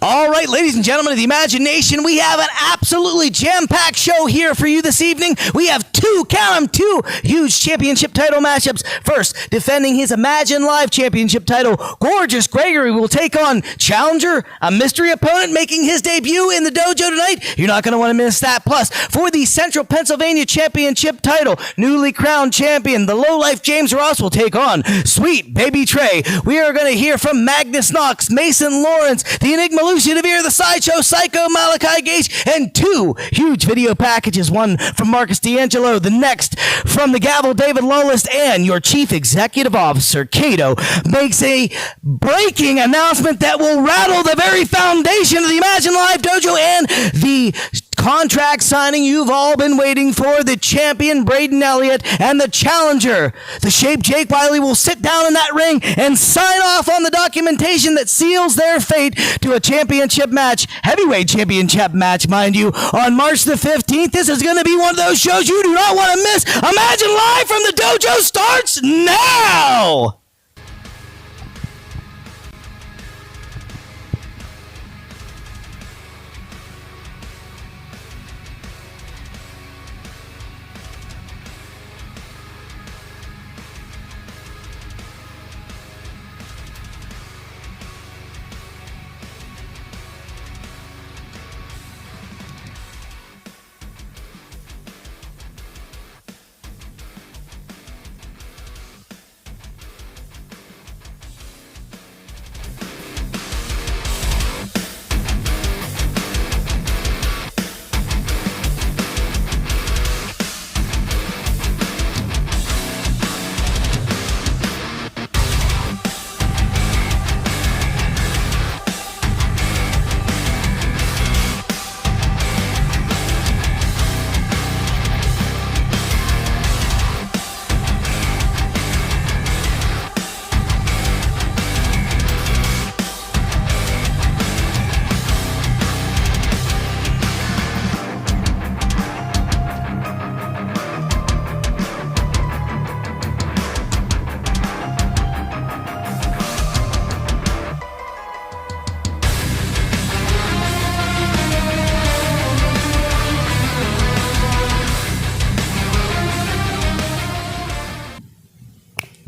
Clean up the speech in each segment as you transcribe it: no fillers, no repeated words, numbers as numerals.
All right, ladies and gentlemen of the Imagination, we have an absolutely jam-packed show here for you this evening. We have two huge championship title matchups. First, defending his Imagine Live championship title, gorgeous Gregory will take on challenger, a mystery opponent making his debut in the dojo tonight. You're not going to want to miss that. Plus, for the Central Pennsylvania championship title, newly crowned champion, the lowlife James Ross will take on sweet baby Trey. We are going to hear from Magnus Knox, Mason Lawrence, the Enigma Lucy DeVere, the Sideshow Psycho, Malachi Gage, and two huge video packages. One from Marcus D'Angelo, the next from the Gavel, David Lawless, and your Chief Executive Officer, Cato, makes a breaking announcement that will rattle the very foundation of the Imagine Live Dojo and the contract signing you've all been waiting for. The champion, Braden Elliott, and the challenger, the Shape Jake Wiley, will sit down in that ring and sign off on the documentation that seals their fate to a championship match, heavyweight championship match, mind you, on March the 15th. This is going to be one of those shows you do not want to miss. Imagine Live from the Dojo starts now!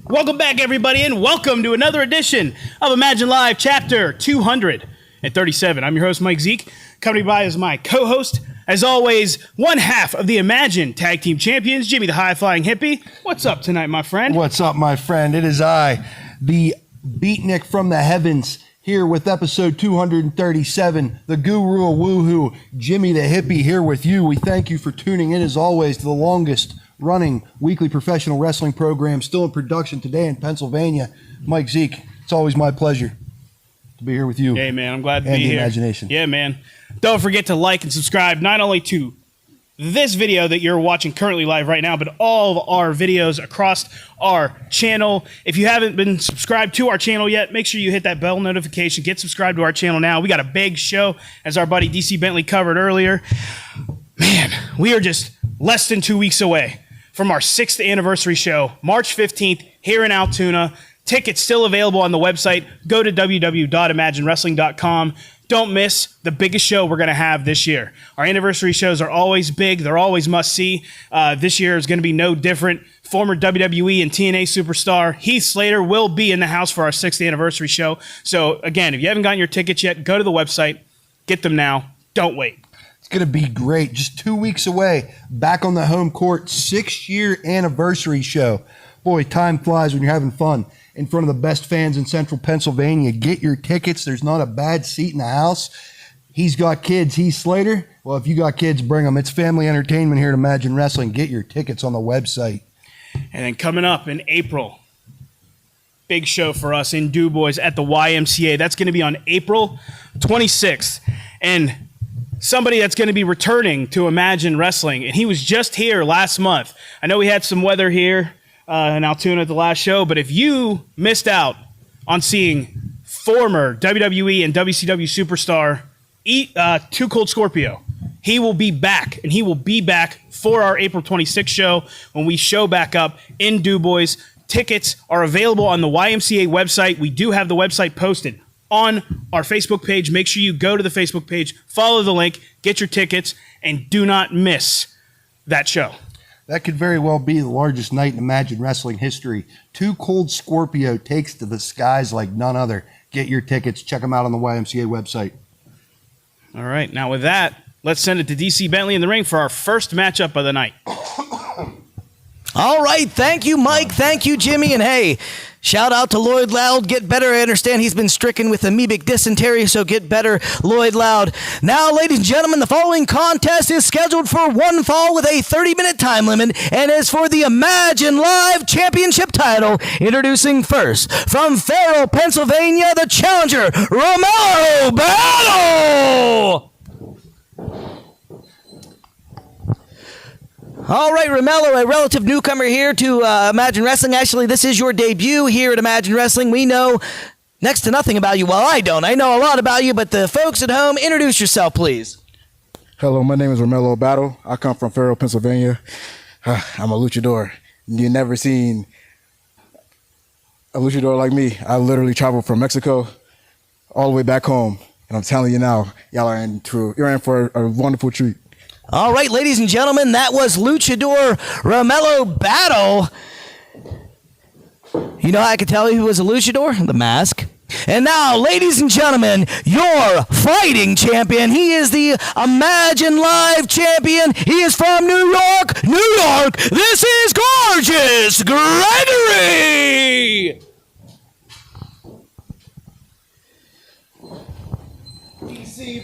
Welcome back, everybody, and welcome to another edition of Imagine Live Chapter 237. I'm your host, Mike Zeke, accompanied by as my co-host, as always, one half of the Imagine Tag Team Champions, Jimmy the High Flying Hippie. What's up tonight, my friend? What's up, my friend? It is I, the Beatnik from the heavens, here with episode 237, the Guru of Woohoo, Jimmy the Hippie, here with you. We thank you for tuning in, as always, to the longest running weekly professional wrestling program still in production today in Pennsylvania. Mike Zeke, it's always my pleasure to be here with you. Hey, man, I'm glad to be here. Imagination. Yeah, man. Don't forget to like and subscribe not only to this video that you're watching currently live right now, but all of our videos across our channel. If you haven't been subscribed to our channel yet, make sure you hit that bell notification. Get subscribed to our channel now. We got a big show, as our buddy DC Bentley covered earlier. Man, we are just less than 2 weeks away from our 6th anniversary show, March 15th, here in Altoona. Tickets still available on the website. Go to www.imaginewrestling.com. Don't miss the biggest show we're going to have this year. Our anniversary shows are always big. They're always must-see. This year is going to be no different. Former WWE and TNA superstar Heath Slater will be in the house for our 6th anniversary show. So, again, if you haven't gotten your tickets yet, go to the website. Get them now. Don't wait. It's going to be great. Just 2 weeks away, back on the home court, 6-year anniversary show. Boy, time flies when you're having fun in front of the best fans in Central Pennsylvania. Get your tickets. There's not a bad seat in the house. He's got kids. Heath Slater. Well, if you got kids, bring them. It's family entertainment here at Imagine Wrestling. Get your tickets on the website. And then coming up in April, big show for us in Du Bois at the YMCA. That's going to be on April 26th. And somebody that's going to be returning to Imagine Wrestling, and he was just here last month. I know we had some weather here in Altoona at the last show, but if you missed out on seeing former WWE and WCW superstar Too Cold Scorpio, he will be back, and he will be back for our April 26th show when we show back up in Du Bois. Tickets are available on the YMCA website. We do have the website posted on our Facebook page. Make sure you go to the Facebook page, follow the link, get your tickets, and do not miss that show. That could very well be the largest night in Imagine Wrestling history. Too Cold Scorpio takes to the skies like none other. Get your tickets. Check them out on the YMCA website. All right. Now with that, let's send it to DC Bentley in the ring for our first matchup of the night. All right. Thank you, Mike. Thank you, Jimmy. And hey, shout out to Lloyd Loud. Get better. I understand he's been stricken with amoebic dysentery, so get better, Lloyd Loud. Now, ladies and gentlemen, the following contest is scheduled for one fall with a 30-minute time limit and is for the Imagine Live Championship title. Introducing first, from Farrell, Pennsylvania, the challenger, Romello Battle! All right, Romello, a relative newcomer here to Imagine Wrestling. Actually, this is your debut here at Imagine Wrestling. We know next to nothing about you. Well, I don't. I know a lot about you, but the folks at home, introduce yourself, please. Hello, my name is Romello Battle. I come from Farrell, Pennsylvania. I'm a luchador. You've never seen a luchador like me. I literally traveled from Mexico all the way back home. And I'm telling you now, you're in for a wonderful treat. All right, ladies and gentlemen, that was Luchador Romello Battle. You know how I could tell he was a luchador? The mask. And now, ladies and gentlemen, your fighting champion. He is the Imagine Live champion. He is from New York, New York. This is gorgeous Gregory.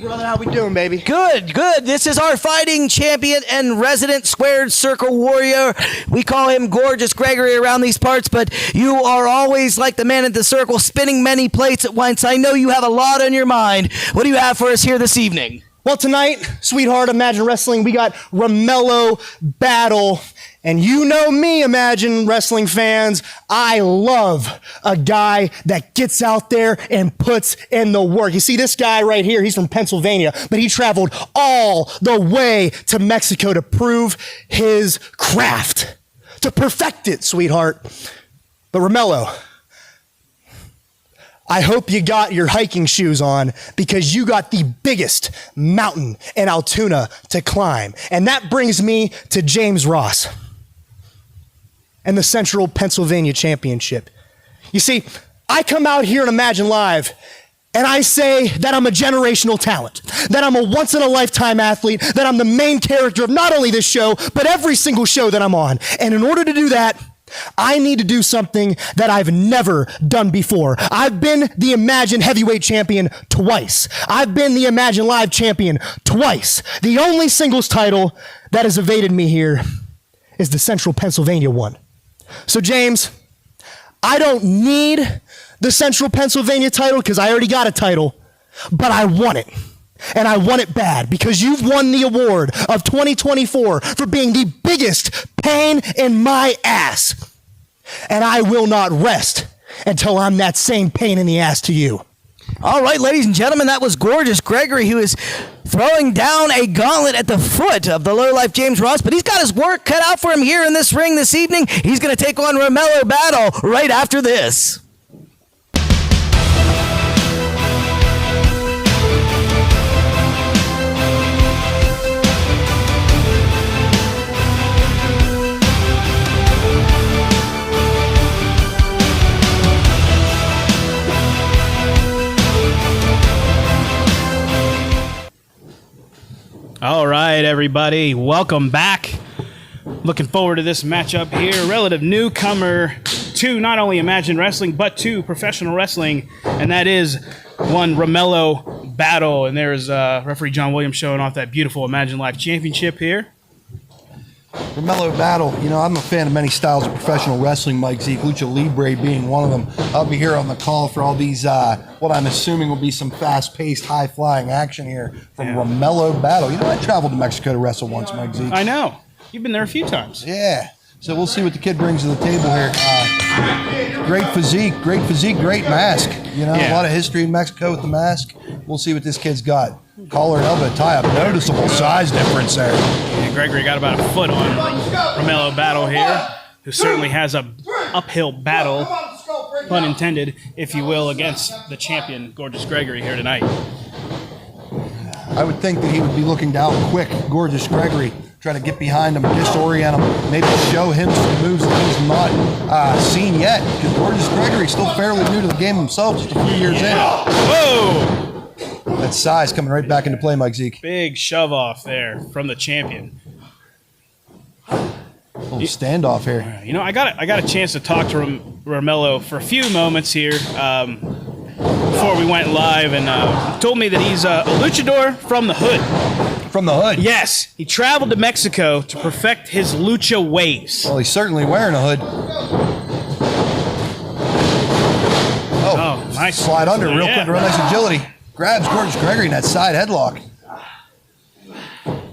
Brother, how we doing, baby? Good, good. This is our fighting champion and resident squared circle warrior. We call him Gorgeous Gregory around these parts, but you are always like the man at the circle, spinning many plates at once. I know you have a lot on your mind. What do you have for us here this evening? Well, tonight, sweetheart, Imagine Wrestling, we got Romello Battle. And you know me, Imagine Wrestling fans, I love a guy that gets out there and puts in the work. You see this guy right here, he's from Pennsylvania, but he traveled all the way to Mexico to prove his craft, to perfect it, sweetheart. But Romello, I hope you got your hiking shoes on because you got the biggest mountain in Altoona to climb. And that brings me to James Ross and the Central Pennsylvania Championship. You see, I come out here and Imagine Live and I say that I'm a generational talent, that I'm a once-in-a-lifetime athlete, that I'm the main character of not only this show, but every single show that I'm on. And in order to do that, I need to do something that I've never done before. I've been the Imagine Heavyweight Champion twice. I've been the Imagine Live Champion twice. The only singles title that has evaded me here is the Central Pennsylvania one. So James, I don't need the Central Pennsylvania title because I already got a title, but I want it. And I want it bad because you've won the award of 2024 for being the biggest pain in my ass. And I will not rest until I'm that same pain in the ass to you. All right, ladies and gentlemen, that was Gorgeous Gregory, who is throwing down a gauntlet at the foot of the lowlife James Ross, but he's got his work cut out for him here in this ring this evening. He's going to take on Romello Battle right after this. All right, everybody. Welcome back. Looking forward to this matchup here. Relative newcomer to not only Imagine Wrestling, but to professional wrestling, and that is one Romello Battle. And there's referee John Williams showing off that beautiful Imagine Live Championship here. Romello Battle, you know, I'm a fan of many styles of professional wrestling, Mike Zeke, Lucha Libre being one of them. I'll be here on the call for all these, what I'm assuming will be some fast-paced, high-flying action here from Romello Battle. You know, I traveled to Mexico to wrestle once, Mike Zeke. I know. You've been there a few times. Yeah. So we'll see what the kid brings to the table here. Great physique, great mask. You know, a lot of history in Mexico with the mask. We'll see what this kid's got. Collar and elbow tie-up, noticeable size difference there. And Gregory got about a foot on Romello Battle here, who certainly has a uphill battle pun intended, if you will, against the champion, Gorgeous Gregory, here tonight. I would think that he would be looking to out quick Gorgeous Gregory, try to get behind him, disorient him, maybe show him some moves that he's not seen yet, because Gorgeous Gregory's still fairly new to the game himself, just a few years in. Whoa! That size coming right back into play, Mike Zeke. Big shove off there from the champion. Little standoff here. You know, I got a chance to talk to Romello for a few moments here before we went live, and told me that he's a luchador from the hood. From the hood? Yes, he traveled to Mexico to perfect his lucha ways. Well, he's certainly wearing a hood. Oh, nice. Slide under real Yeah. quick, real nice agility. Grabs Gorgeous Gregory in that side headlock.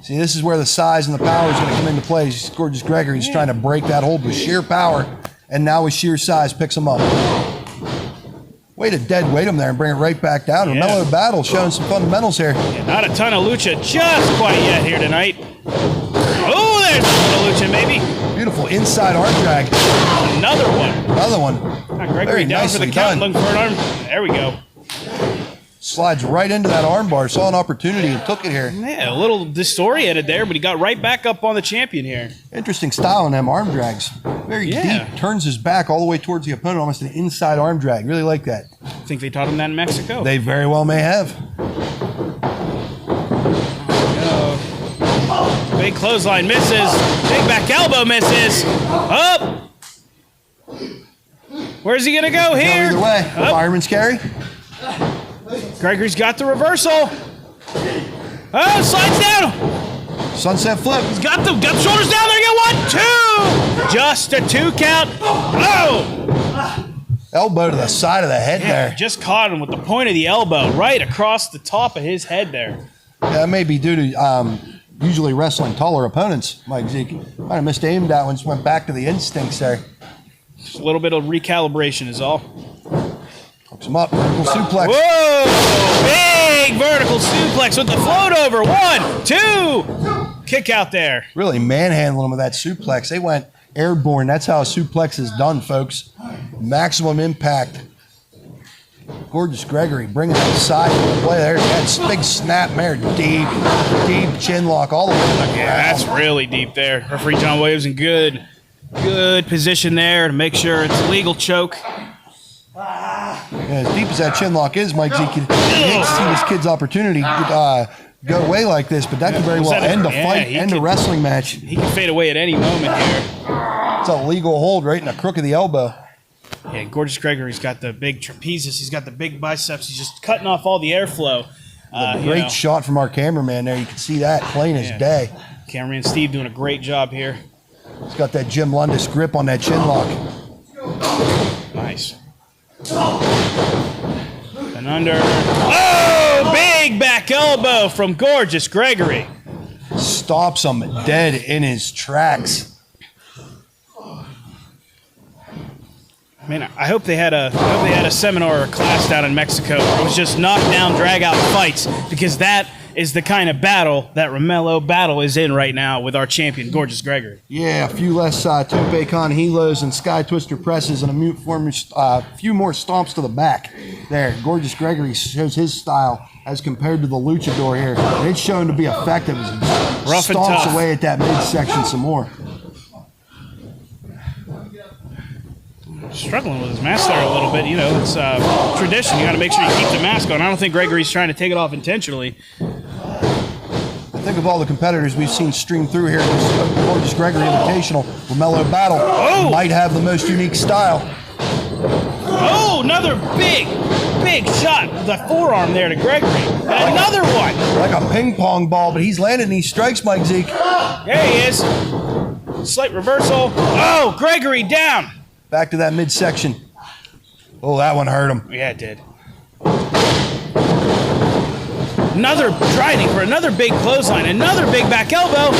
See, this is where the size and the power is going to come into play. Gorgeous Gregory's trying to break that hold with sheer power, and now with sheer size picks him up. Way to dead weight him there and bring it right back down. Yeah. Mellow battle showing some fundamentals here. Yeah, not a ton of lucha just quite yet here tonight. Oh, there's a little lucha, maybe. Beautiful inside arm drag. Another one. Another one. Gregory Very down for the nicely count, done. looking for an arm. There we go. Slides right into that arm bar. Saw an opportunity and took it here. Yeah, a little disoriented there, but he got right back up on the champion here. Interesting style in them arm drags. Very Yeah. deep. Turns his back all the way towards the opponent. Almost an inside arm drag. Really like that. Think they taught him that in Mexico. They very well may have. Big clothesline misses. Big back elbow misses. Up. Where's he going to go here? Either way. Up. Fireman's carry. Gregory's got the reversal. Oh, slides down. Sunset flip. He's got the shoulders down there. You got 1, 2. Just a 2 count. Oh. Elbow to the side of the head there. Just caught him with the point of the elbow right across the top of his head there. That may be due to usually wrestling taller opponents, Mike Zeke. Might have misaimed that one. Just went back to the instincts there. Just a little bit of recalibration is all. Hooks him up. Vertical suplex. Whoa! Big vertical suplex with the float over. 1, 2. Kick out there. Really manhandling him with that suplex. They went airborne. That's how a suplex is done, folks. Maximum impact. Gorgeous Gregory bringing that side to the play there. That big snap there. Deep chin lock all the way to the ground. Yeah, that's really deep there. Referee John Williams in good position there to make sure it's a legal choke. Yeah, as deep as that chin lock is, Mike Zeke, you hate to see this kid's opportunity go away like this, but that could very well end a fight, end a wrestling match. He can fade away at any moment here. It's a legal hold right in the crook of the elbow. Yeah, Gorgeous Gregory's got the big trapezius. He's got the big biceps. He's just cutting off all the airflow. Great shot from our cameraman there. You can see that plain as day. Cameraman Steve doing a great job here. He's got that Jim Lundis grip on that chin lock. Nice. And under. Oh, big back elbow from Gorgeous Gregory. Stops him dead in his tracks. Man, I hope they had a seminar or a class down in Mexico where it was just knockdown, drag-out fights, because that is the kind of battle that Romello Battle is in right now with our champion, Gorgeous Gregory. Yeah, a few less Tope Con Helos and Sky Twister presses and a few more stomps to the back. There, Gorgeous Gregory shows his style as compared to the luchador here. And it's shown to be effective as he Rough and stomps tough. away at that midsection some more. Struggling with his mask there a little bit. You know, it's tradition. You got to make sure you keep the mask on. I don't think Gregory's trying to take it off intentionally. Think of all the competitors we've seen stream through here. This Gorgeous Gregory Invitational, Romello Battle might have the most unique style. Oh, another big shot. The forearm there to Gregory. And another one. Like a ping pong ball, but he's landing these strikes, Mike Zeke. There he is. Slight reversal. Oh, Gregory down. Back to that midsection. Oh, that one hurt him. Yeah, it did. Another driving for another big clothesline. Another big back elbow.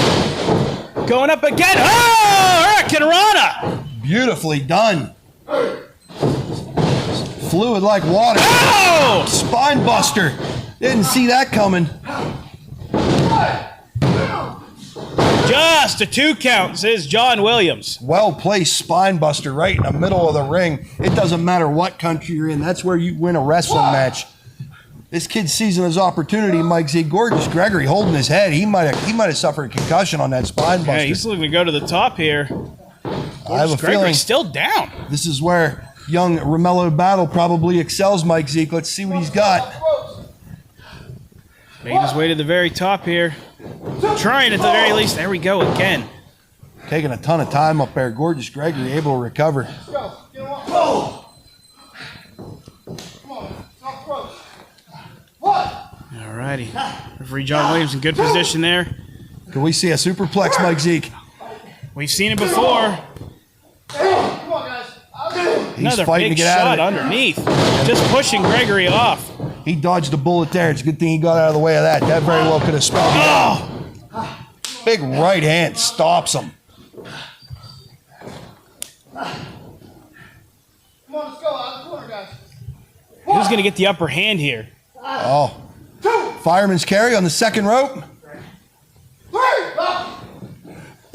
Going up again. Oh, Hurricane Rana. Beautifully done. Fluid like water. Oh! Spine buster. Didn't see that coming. Just a 2 count, says John Williams. Well-placed spine buster right in the middle of the ring. It doesn't matter what country you're in. That's where you win a wrestling match. This kid's seizing his opportunity. Mike Z. Gorgeous Gregory holding his head. He might have suffered a concussion on that spine buster. Yeah, he's looking to go to the top here. I have a feeling Gregory's still down. this is where young Romello Battle probably excels Mike Zeke. Let's see what he's got. Making his way to the very top here. Trying at the very least. There we go again. Taking a ton of time up there. Gorgeous Gregory able to recover. Alrighty. Referee John Williams in good position there. Can we see a superplex, Mike Zeke? We've seen it before. He's Another fighting big to get out shot of it. underneath. Just pushing Gregory off. He dodged a bullet there. It's a good thing he got out of the way of that. That very well could have spelled him out. Big right hand stops him. Who's going to get the upper hand here? Oh. Fireman's carry on the second rope.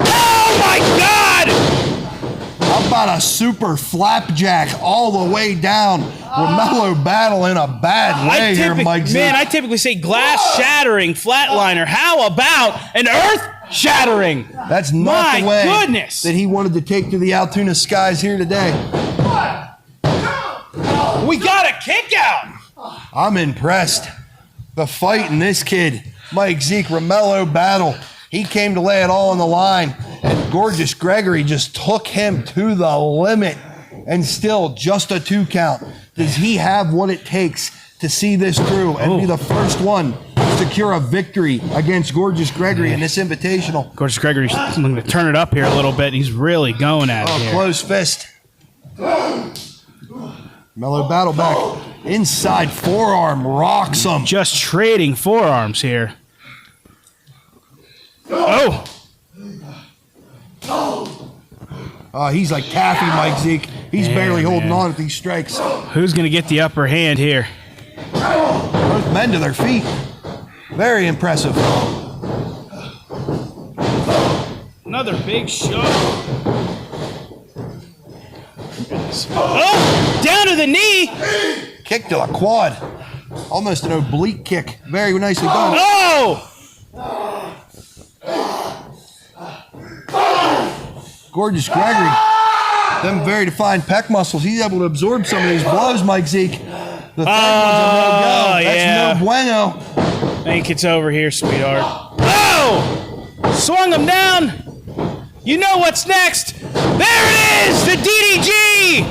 Oh my God! How about a super flapjack all the way down? Romello Battle in a bad way here, Mike Z. Man, I typically say glass shattering flatliner. How about an earth shattering? That's not My the way goodness. that he wanted to take to the Altoona skies here today. We got a kick out. I'm impressed. The fight in this kid, Mike Zeke, Romello Battle. He came to lay it all on the line, and Gorgeous Gregory just took him to the limit, and still just a 2 count. Does he have what it takes to see this through and be the first one to secure a victory against Gorgeous Gregory in this invitational? Gorgeous Gregory's looking to turn it up here a little bit. He's really going at it here. Close fist. Mellow Battle back. Inside forearm rocks him. Just trading forearms here. Oh! He's like taffy, Mike Zeke. He's barely holding on with these strikes. Who's going to get the upper hand here? Both men to their feet. Very impressive. Another big shot. Oh! Down to the knee! Kick to the quad. Almost an oblique kick. Very nicely done. Oh! Gorgeous Gregory. Them very defined pec muscles. He's able to absorb some of these blows, Mike Zeke. The third one's a no-go. That's no bueno. I think it's over here, sweetheart. Oh! Swung him down. You know what's next. There it is, the DDG!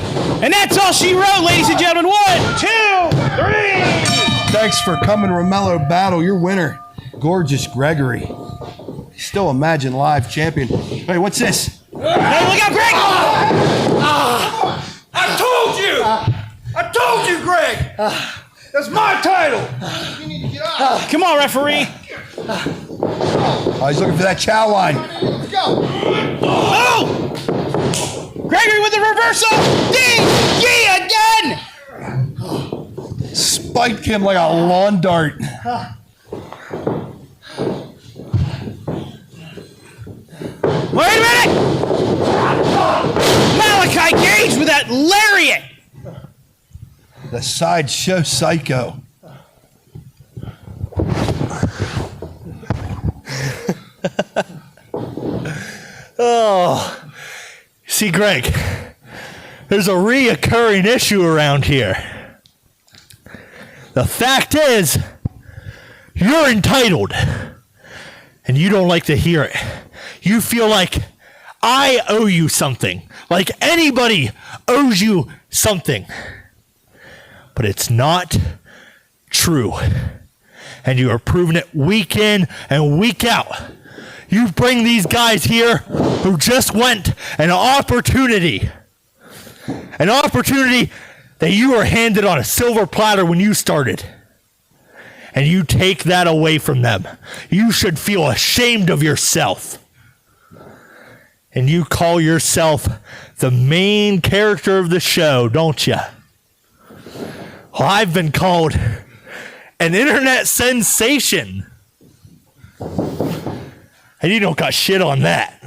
And that's all she wrote, ladies and gentlemen. 1, 2, 3! Thanks for coming, Romello Battle. Your winner, Gorgeous Gregory. Still Imagine Live champion. Hey, what's this? Hey, look out, Greg! I told you, Greg! That's my title! Come on, referee. Oh, he's looking for that chow line. Oh! Gregory with the reversal! DDG again! Spiked him like a lawn dart. Wait a minute! Malachi Gage with that lariat! The sideshow psycho. Oh, see, Greg, there's a reoccurring issue around here. The fact is, you're entitled, and you don't like to hear it. You feel like I owe you something, like anybody owes you something. But it's not true. And you are proving it week in and week out. You bring these guys here who just went an opportunity that you were handed on a silver platter when you started. And you take that away from them. You should feel ashamed of yourself. And you call yourself the main character of the show, don't you? Well, I've been called an internet sensation. And you don't got shit on that.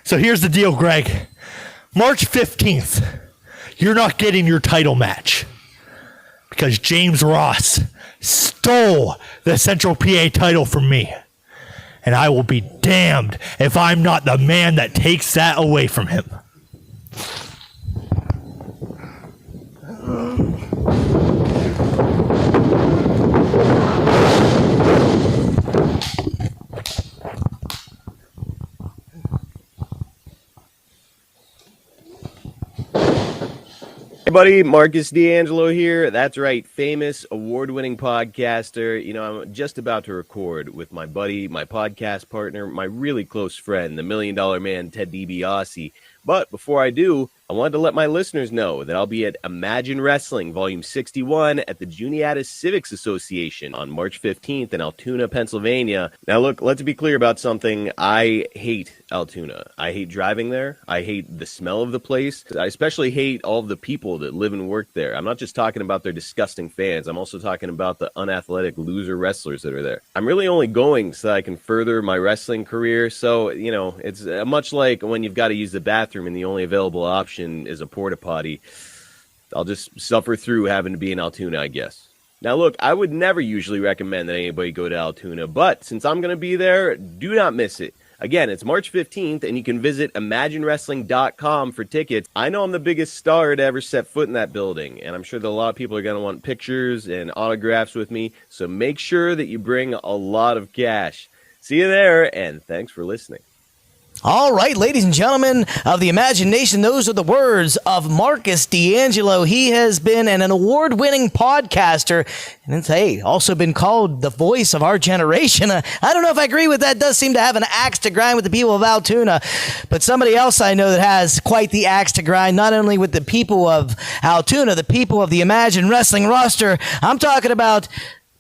So here's the deal, Greg. March 15th, you're not getting your title match because James Ross stole the Central PA title from me. And I will be damned if I'm not the man that takes that away from him. Hey buddy, Marcus D'Angelo here. That's right, famous award-winning podcaster. You know, I'm just about to record with my buddy, my podcast partner, my really close friend, the $1 Million Man, Ted DiBiase. But before I do, I wanted to let my listeners know that I'll be at Imagine Wrestling, Volume 61 at the Juniata Civics Association on March 15th in Altoona, Pennsylvania. Now look, let's be clear about something. I hate Altoona. I hate driving there. I hate the smell of the place. I especially hate all of the people that live and work there. I'm not just talking about their disgusting fans. I'm also talking about the unathletic loser wrestlers that are there. I'm really only going so that I can further my wrestling career. So, you know, it's much like when you've got to use the bathroom and the only available option is a porta potty. I'll just suffer through having to be in Altoona, I guess. Now look, I would never usually recommend that anybody go to Altoona, but since I'm going to be there, do not miss it. Again, it's March 15th, and you can visit ImagineWrestling.com for tickets. I know I'm the biggest star to ever set foot in that building, and I'm sure that a lot of people are going to want pictures and autographs with me, so make sure that you bring a lot of cash. See you there, and thanks for listening. All right, ladies and gentlemen of the Imagination, those are the words of Marcus D'Angelo. He has been an award-winning podcaster, and it's, hey, also been called the voice of our generation. I don't know if I agree with that. Does seem to have an axe to grind with the people of Altoona, but somebody else I know that has quite the axe to grind, not only with the people of Altoona, the people of the Imagine Wrestling roster. I'm talking about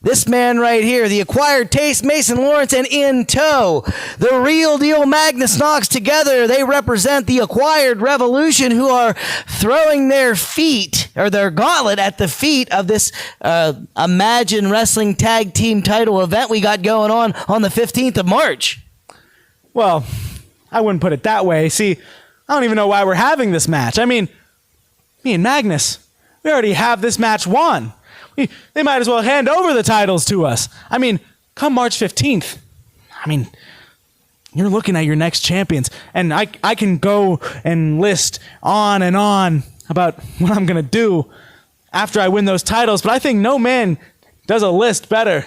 this man right here, the Acquired Taste, Mason Lawrence, and in tow, the Real Deal Magnus Knox. Together, they represent the Acquired Revolution, who are throwing their feet, or their gauntlet, at the feet of this Imagine Wrestling Tag Team title event we got going on the 15th of March. Well, I wouldn't put it that way. See, I don't even know why we're having this match. I mean, me and Magnus, we already have this match won. They might as well hand over the titles to us. I mean, come March 15th, I mean, you're looking at your next champions. And I can go and list on and on about what I'm going to do after I win those titles. But I think no man does a list better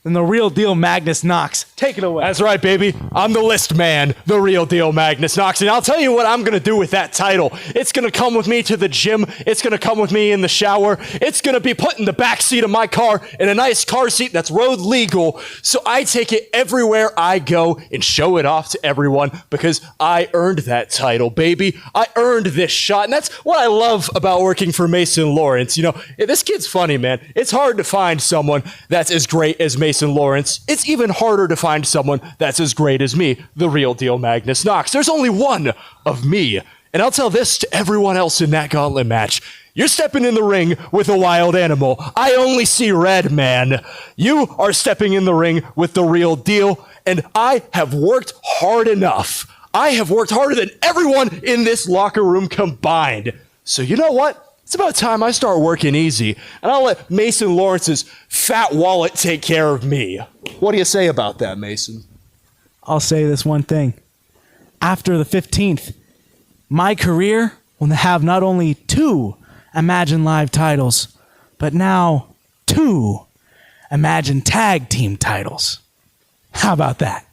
than the Real Deal Magnus Knox. Take it away. That's right, baby. I'm the list man, the Real Deal Magnus Knox. And I'll tell you what I'm going to do with that title. It's going to come with me to the gym. It's going to come with me in the shower. It's going to be put in the back seat of my car in a nice car seat that's road legal. So I take it everywhere I go and show it off to everyone because I earned that title, baby. I earned this shot. And that's what I love about working for Mason Lawrence. You know, this kid's funny, man. It's hard to find someone that's as great as Mason Lawrence. It's even harder to find someone that's as great as me, the Real Deal Magnus Knox. There's only one of me. And I'll tell this to everyone else in that gauntlet match. You're stepping in the ring with a wild animal. I only see red, man. You are stepping in the ring with the Real Deal, and I have worked hard enough. I have worked harder than everyone in this locker room combined. So you know what? It's about time I start working easy, and I'll let Mason Lawrence's fat wallet take care of me. What do you say about that, Mason? I'll say this one thing. After the 15th, my career will have not only 2 Imagine Live titles, but now 2 Imagine Tag Team titles. How about that?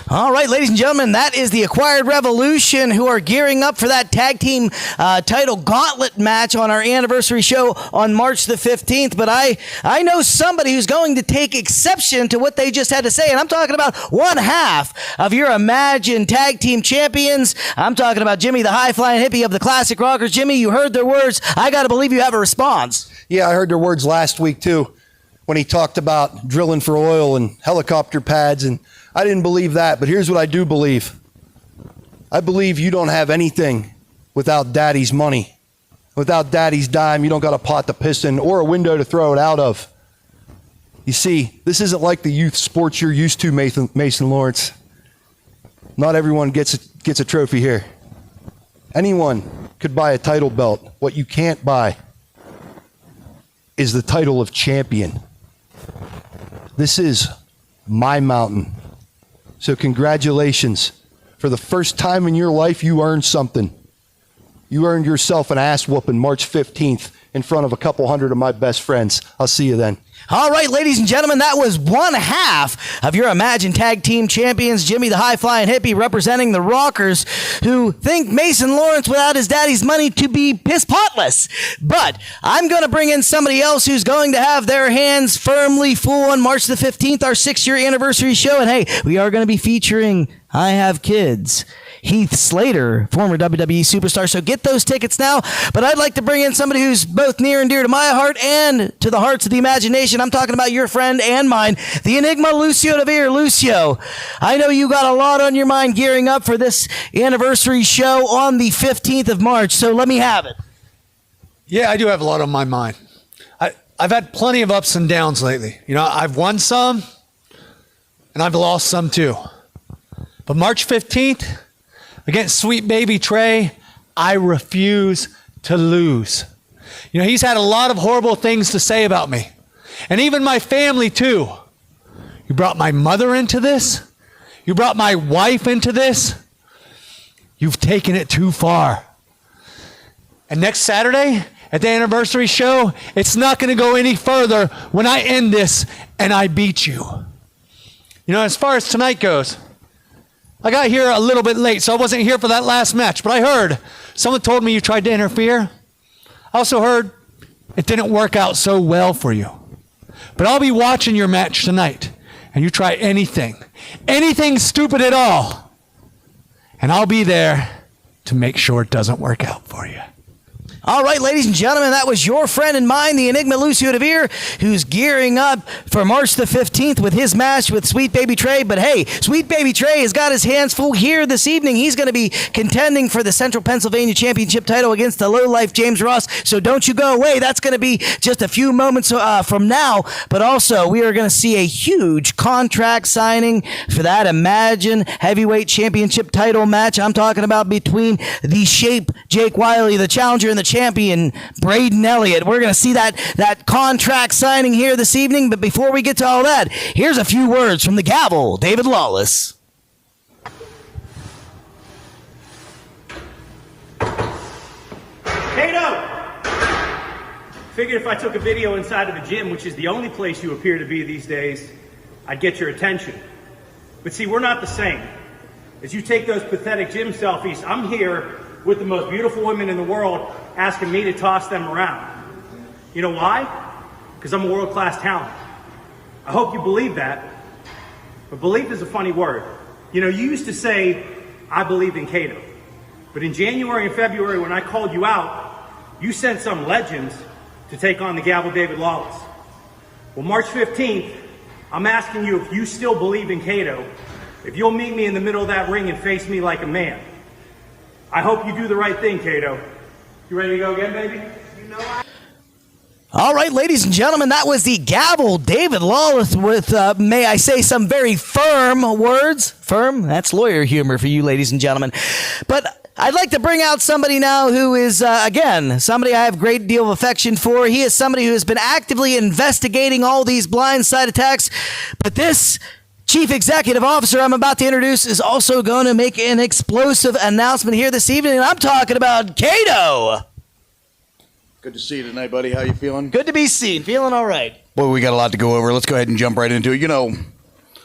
All right, ladies and gentlemen, that is the Acquired Revolution, who are gearing up for that tag team title gauntlet match on our anniversary show on March the 15th. But I know somebody who's going to take exception to what they just had to say, and I'm talking about one half of your Imagine Tag Team Champions. I'm talking about Jimmy, the high-flying hippie of the Classic Rockers. Jimmy, you heard their words. I got to believe you have a response. Yeah, I heard their words last week, too, when he talked about drilling for oil and helicopter pads, and I didn't believe that, but here's what I do believe. I believe you don't have anything without daddy's money. Without daddy's dime, you don't got a pot to piss in or a window to throw it out of. You see, this isn't like the youth sports you're used to, Mason Lawrence. Not everyone gets a trophy here. Anyone could buy a title belt. What you can't buy is the title of champion. This is my mountain. So congratulations. For the first time in your life, you earned something. You earned yourself an ass whooping March 15th in front of a couple hundred of my best friends. I'll see you then. All right, ladies and gentlemen, that was one half of your Imagine Tag Team Champions, Jimmy the High Flying Hippie representing the Rockers, who think Mason Lawrence without his daddy's money to be piss potless. But I'm going to bring in somebody else who's going to have their hands firmly full on March the 15th, our 6-year anniversary show. And hey, we are going to be featuring I Have Kids, Heath Slater, former WWE superstar. So get those tickets now. But I'd like to bring in somebody who's both near and dear to my heart and to the hearts of the imagination. I'm talking about your friend and mine, the Enigma Lucio DeVere. Lucio, I know you got a lot on your mind gearing up for this anniversary show on the 15th of March. So let me have it. Yeah, I do have a lot on my mind. I've had plenty of ups and downs lately. You know, I've won some and I've lost some too. But March 15th, against sweet baby Trey, I refuse to lose. You know, he's had a lot of horrible things to say about me. And even my family too. You brought my mother into this? You brought my wife into this? You've taken it too far. And next Saturday, at the anniversary show, it's not going to go any further when I end this and I beat you. You know, as far as tonight goes, I got here a little bit late, so I wasn't here for that last match. But I heard someone told me you tried to interfere. I also heard it didn't work out so well for you. But I'll be watching your match tonight, and you try anything stupid at all, and I'll be there to make sure it doesn't work out for you. All right, ladies and gentlemen, that was your friend and mine, the Enigma Lucio DeVere, who's gearing up for March the 15th with his match with Sweet Baby Trey. But hey, Sweet Baby Trey has got his hands full here this evening. He's going to be contending for the Central Pennsylvania Championship title against the lowlife James Ross. So don't you go away. That's going to be just a few moments from now. But also, we are going to see a huge contract signing for that Imagine Heavyweight Championship title match. I'm talking about between the Shape, Jake Wiley, the challenger, and the champion, Braden Elliott. We're going to see that contract signing here this evening. But before we get to all that, here's a few words from the gavel, David Lawless. Kato! Figured if I took a video inside of a gym, which is the only place you appear to be these days, I'd get your attention. But see, we're not the same. As you take those pathetic gym selfies, I'm here with the most beautiful women in the world asking me to toss them around. You know why? Because I'm a world-class talent. I hope you believe that. But belief is a funny word. You know, you used to say, I believe in Kato. But in January and February, when I called you out, you sent some legends to take on the gavel David Lawless. Well, March 15th, I'm asking you if you still believe in Kato, if you'll meet me in the middle of that ring and face me like a man. I hope you do the right thing, Kato. You ready to go again, baby? All right, ladies and gentlemen, that was the gavel, David Lawless, with, may I say, some very firm words. Firm? That's lawyer humor for you, ladies and gentlemen. But I'd like to bring out somebody now who is, again, somebody I have a great deal of affection for. He is somebody who has been actively investigating all these blindside attacks. But this Chief Executive Officer I'm about to introduce is also going to make an explosive announcement here this evening, and I'm talking about Kato. Good to see you tonight, buddy. How you feeling? Good to be seen. Feeling all right. Boy, we got a lot to go over. Let's go ahead and jump right into it. You know,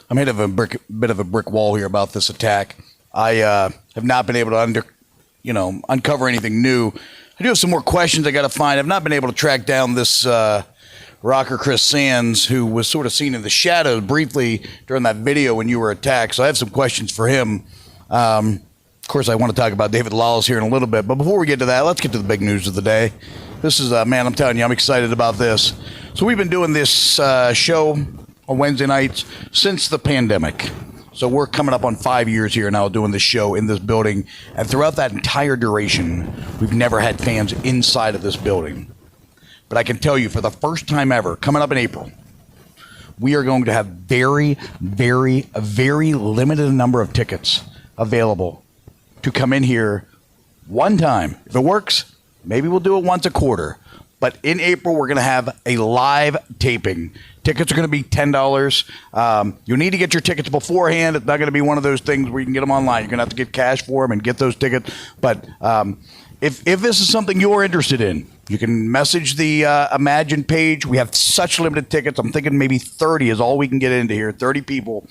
I'm hit of a bit of a brick wall here about this attack. I have not been able to uncover anything new. I do have some more questions I got to find. I've not been able to track down this rocker Chris Sands, who was sort of seen in the shadows briefly during that video when you were attacked. So I have some questions for him. Of course, I want to talk about David Lawless here in a little bit. But before we get to that, let's get to the big news of the day. This is, man, I'm telling you, I'm excited about this. So we've been doing this show on Wednesday nights since the pandemic. So we're coming up on 5 years here now doing this show in this building. And throughout that entire duration, we've never had fans inside of this building. But I can tell you, for the first time ever, coming up in April, we are going to have very, very, a very limited number of tickets available to come in here one time. If it works, maybe we'll do it once a quarter. But in April, we're going to have a live taping. Tickets are going to be $10. You need to get your tickets beforehand. It's not going to be one of those things where you can get them online. You're going to have to get cash for them and get those tickets. But if this is something you're interested in, you can message the Imagine page. We have such limited tickets. I'm thinking maybe 30 is all we can get into here, 30 people.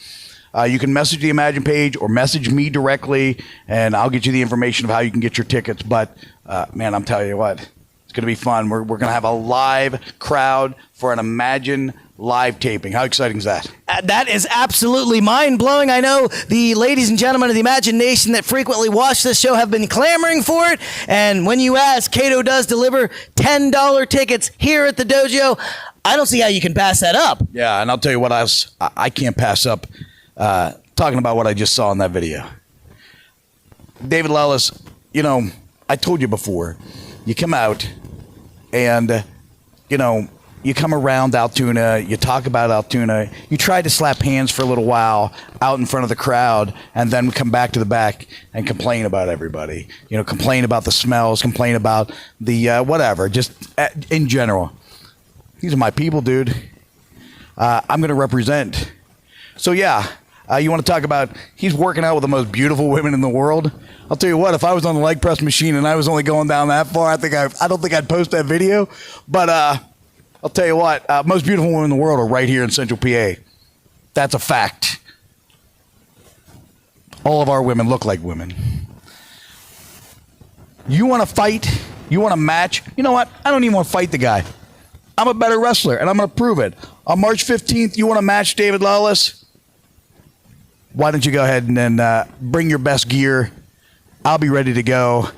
You can message the Imagine page or message me directly, and I'll get you the information of how you can get your tickets. But, man, I'm telling you what, it's going to be fun. We're going to have a live crowd for an Imagine live taping. How exciting is that? That is absolutely mind-blowing. I know the ladies and gentlemen of the Imagination that frequently watch this show have been clamoring for it. And when you ask, Cato does deliver $10 tickets here at the dojo. I don't see how you can pass that up. Yeah, and I'll tell you what else I can't pass up talking about what I just saw in that video. David Lawless, you know, I told you before, you come out and, you know, you come around Altoona, you talk about Altoona, you try to slap hands for a little while out in front of the crowd, and then come back to the back and complain about everybody. You know, complain about the smells, complain about the whatever, just in general. These are my people, dude. I'm going to represent. So, yeah, you want to talk about he's working out with the most beautiful women in the world? I'll tell you what, if I was on the leg press machine and I was only going down that far, I don't think I'd post that video. But I'll tell you what, most beautiful women in the world are right here in Central PA. That's a fact. All of our women look like women. You want to fight? You want to match? You know what? I don't even want to fight the guy. I'm a better wrestler, and I'm going to prove it. On March 15th, you want to match David Lawless? Why don't you go ahead and then bring your best gear? I'll be ready to go.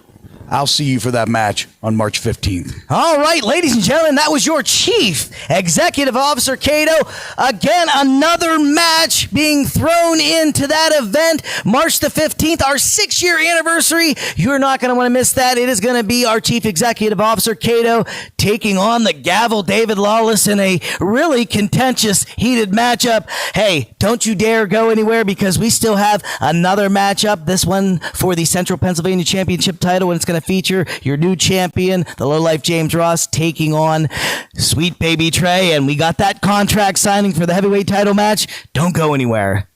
I'll see you for that match on March 15th. All right, ladies and gentlemen, that was your Chief Executive Officer, Cato. Again, another match being thrown into that event. March the 15th, our 6-year anniversary. You're not going to want to miss that. It is going to be our Chief Executive Officer, Cato, taking on the Gavel David Lawless in a really contentious, heated matchup. Hey, don't you dare go anywhere because we still have another matchup, this one for the Central Pennsylvania Championship title, and it's going to feature your new champion, the lowlife James Ross, taking on Sweet Baby Trey. And we got that contract signing for the heavyweight title match. Don't go anywhere.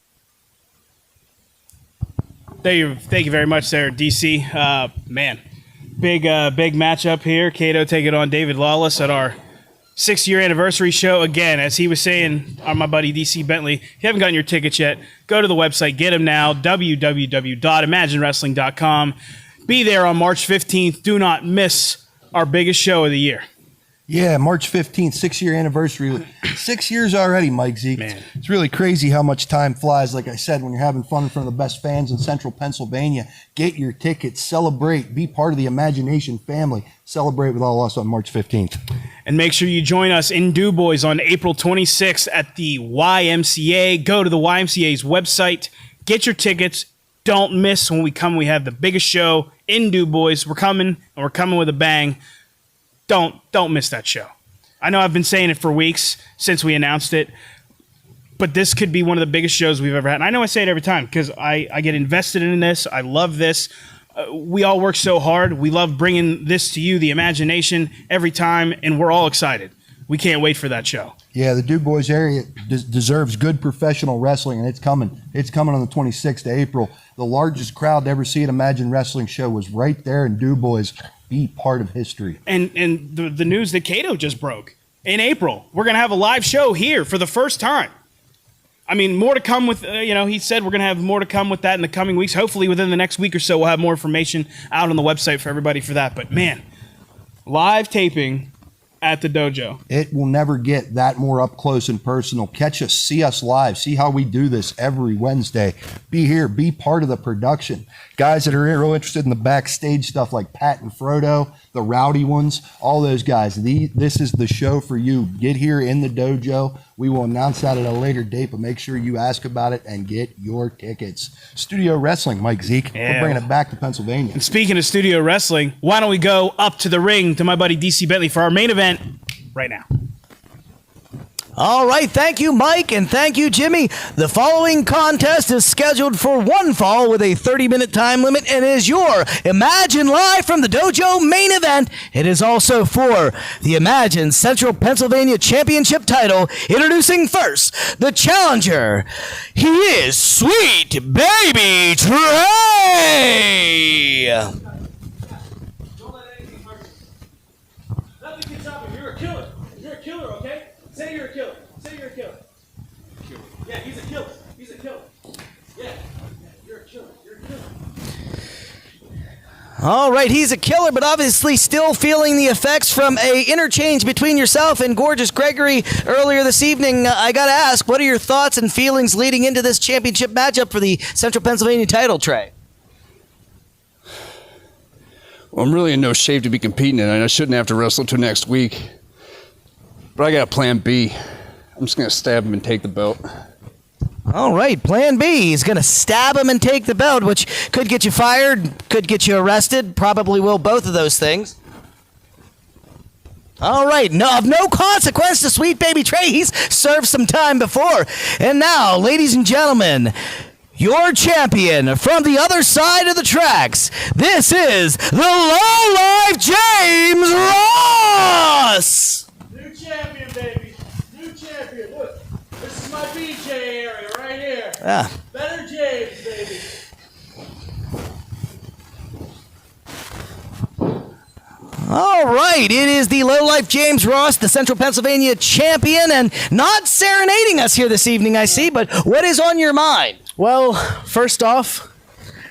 Thank you very much there, DC. Man, big matchup here. Cato taking on David Lawless at our 6-year anniversary show. Again, as he was saying, my buddy DC Bentley, if you haven't gotten your tickets yet, go to the website, get them now, www.imaginewrestling.com. Be there on March 15th. Do not miss our biggest show of the year. Yeah, March 15th, 6-year anniversary. 6 years already, Mike Zeke. Man. It's really crazy how much time flies. Like I said, when you're having fun in front of the best fans in Central Pennsylvania, get your tickets, celebrate, be part of the Imagination family. Celebrate with all us on March 15th. And make sure you join us in Du Bois on April 26th at the YMCA. Go to the YMCA's website, get your tickets. Don't miss when we come. We have the biggest show in Du Bois. We're coming, and we're coming with a bang. Don't miss that show. I know I've been saying it for weeks since we announced it, but this could be one of the biggest shows we've ever had. And I know I say it every time because I get invested in this. I love this. We all work so hard. We love bringing this to you, the Imagination, every time, and we're all excited. We can't wait for that show. Yeah, the Du Bois area deserves good professional wrestling, and it's coming. It's coming on the 26th of April. The largest crowd to ever see an Imagine Wrestling show was right there in Du Bois. Be part of history. And the news that Cato just broke. In April, we're going to have a live show here for the first time. I mean, more to come with, he said we're going to have more to come with that in the coming weeks. Hopefully within the next week or so, we'll have more information out on the website for everybody for that. But man, live taping at the dojo. It will never get that more up close and personal. Catch us, see us live, see how we do this every Wednesday. Be here, be part of the production. Guys that are real interested in the backstage stuff like Pat and Frodo, the rowdy ones, all those guys. This is the show for you. Get here in the dojo. We will announce that at a later date, but make sure you ask about it and get your tickets. Studio Wrestling, Mike Zeke. Yeah. We're bringing it back to Pennsylvania. And speaking of studio wrestling, why don't we go up to the ring to my buddy DC Bentley for our main event right now. All right, thank you, Mike, and thank you, Jimmy. The following contest is scheduled for one fall with a 30-minute time limit and is your Imagine Live from the Dojo main event. It is also for the Imagine Central Pennsylvania Championship title. Introducing first, the challenger. He is Sweet Baby Trey. Don't let anything hurt you. Nothing can stop you. You're a killer. You're a killer, okay? Say you're a killer. Say you're a killer. Yeah, he's a killer. He's a killer. Yeah, you're a killer. You're a killer. All right, he's a killer, but obviously still feeling the effects from a interchange between yourself and gorgeous Gregory earlier this evening. I got to ask, what are your thoughts and feelings leading into this championship matchup for the Central Pennsylvania title, Trey? Well, I'm really in no shape to be competing in it. I shouldn't have to wrestle till next week. But I got a plan B. I'm just going to stab him and take the belt. All right, plan B. He's going to stab him and take the belt, which could get you fired, could get you arrested, probably will both of those things. All right, of no consequence to Sweet Baby Trey. He's served some time before. And now, ladies and gentlemen, your champion from the other side of the tracks. This is the Lawless James Ross! New champion, baby. New champion. Look, this is my BJ area right here. Yeah. Better James, baby. All right, it is the lowlife James Ross, the Central Pennsylvania champion, and not serenading us here this evening, I see, but what is on your mind? Well, first off,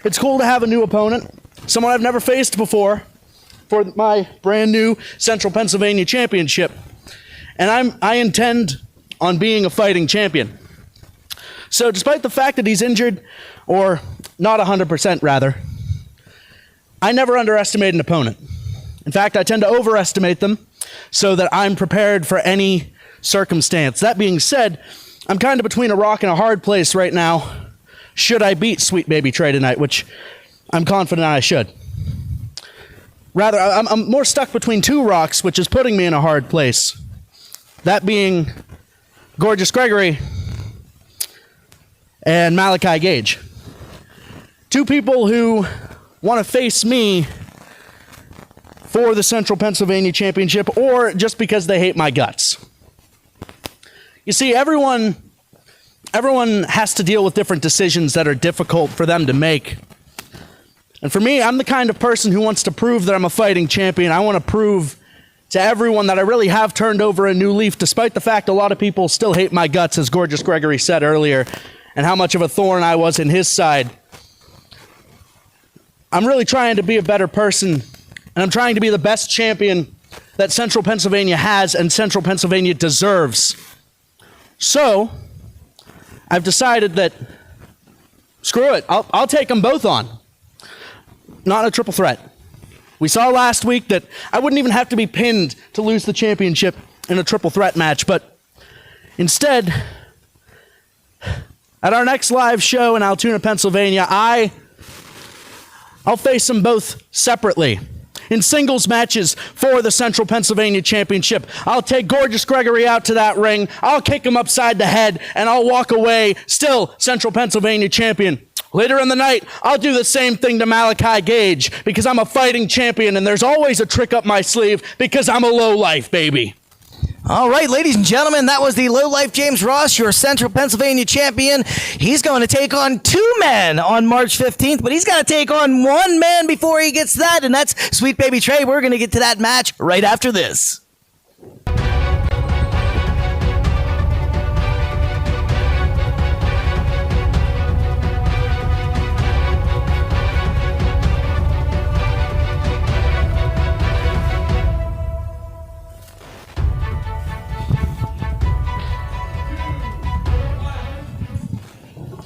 it's cool to have a new opponent, someone I've never faced before, for my brand new Central Pennsylvania Championship. And I intend on being a fighting champion. So despite the fact that he's injured, or not 100% rather, I never underestimate an opponent. In fact, I tend to overestimate them so that I'm prepared for any circumstance. That being said, I'm kind of between a rock and a hard place right now. Should I beat Sweet Baby Trey tonight, which I'm confident I should. Rather, I'm more stuck between two rocks, which is putting me in a hard place. That being gorgeous Gregory and Malachi Gage. Two people who want to face me for the Central Pennsylvania Championship, or just because they hate my guts. You see, everyone has to deal with different decisions that are difficult for them to make. And for me, I'm the kind of person who wants to prove that I'm a fighting champion. I want to prove to everyone that I really have turned over a new leaf, despite the fact a lot of people still hate my guts, as gorgeous Gregory said earlier, and how much of a thorn I was in his side. I'm really trying to be a better person, and I'm trying to be the best champion that Central Pennsylvania has and Central Pennsylvania deserves. So, I've decided that, screw it, I'll take them both on. Not a triple threat. We saw last week that I wouldn't even have to be pinned to lose the championship in a triple threat match, but instead, at our next live show in Altoona, Pennsylvania, I'll face them both separately in singles matches for the Central Pennsylvania Championship. I'll take gorgeous Gregory out to that ring, I'll kick him upside the head, and I'll walk away still Central Pennsylvania champion. Later in the night, I'll do the same thing to Malachi Gage, because I'm a fighting champion and there's always a trick up my sleeve, because I'm a lowlife, baby. All right, ladies and gentlemen, that was the lowlife James Ross, your Central Pennsylvania champion. He's going to take on two men on March 15th, but he's got to take on one man before he gets that, and that's Sweet Baby Trey. We're going to get to that match right after this.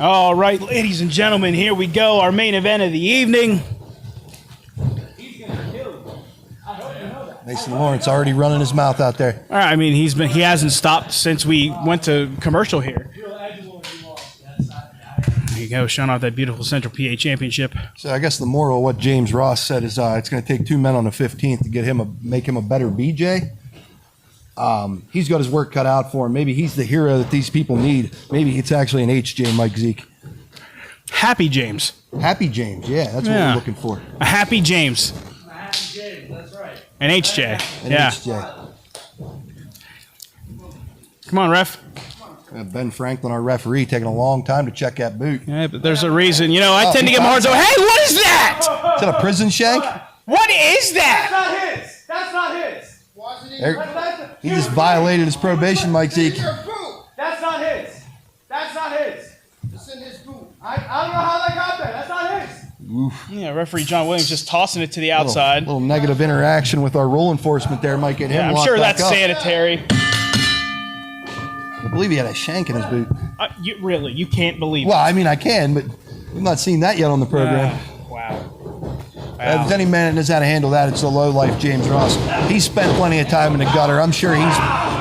All right, ladies and gentlemen, here we go. Our main event of the evening. Mason Lawrence already running his mouth out there. All right, I mean, he hasn't stopped since we went to commercial here. There you go, showing off that beautiful Central PA Championship. So I guess the moral of what James Ross said is it's going to take two men on the 15th to get make him a better BJ. He's got his work cut out for him. Maybe he's the hero that these people need. Maybe it's actually an HJ, Mike Zeke. Happy James. Happy James, yeah, that's what we're looking for. A Happy James. Happy James, that's right. An HJ. An yeah. HJ. Come on, ref. Ben Franklin, our referee, taking a long time to check that boot. Yeah, but there's a reason. You know, I tend to get more so. Hey, what is that? Is that a prison shank? What is that? That's not his. There, he just violated his probation, Mike Zeke. That's not his. That's not his. It's in his boot. I don't know how that got there. That's not his. Oof. Yeah, referee John Williams just tossing it to the outside. Little negative interaction with our rule enforcement there might get him I'm locked sure back that's up. sanitary. I believe he had a shank in his boot. You can't believe Well, I mean, I can, but we've not seen that yet on the program. Wow. If there's any man that knows how to handle that, it's the low-life James Ross. He's spent plenty of time in the gutter. I'm sure he's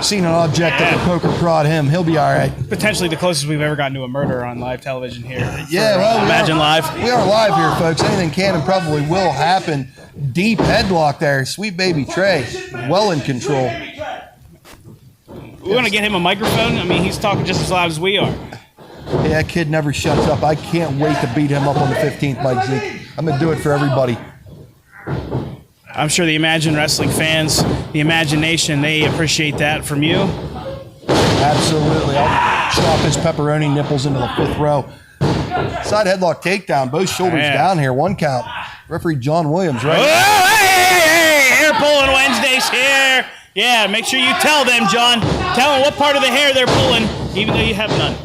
seen an object that could poker prod him. He'll be all right. Potentially the closest we've ever gotten to a murder on live television here. Yeah, well, Imagine Live. We are live here, folks. Anything can and probably will happen. Deep headlock there. Sweet baby Trey, well in control. We want to get him a microphone. I mean, he's talking just as loud as we are. Hey, that kid never shuts up. I can't wait to beat him up on the 15th, Mike Zeke. I'm going to do it for everybody. I'm sure the Imagine Wrestling fans, the Imagination, they appreciate that from you. Absolutely. I'll chop his pepperoni nipples into the 5th row. Side headlock takedown. Both shoulders down here. 1 count. Referee John Williams, right? Oh, hey, hair pulling Wednesdays here. Yeah, make sure you tell them, John. Tell them what part of the hair they're pulling, even though you have none.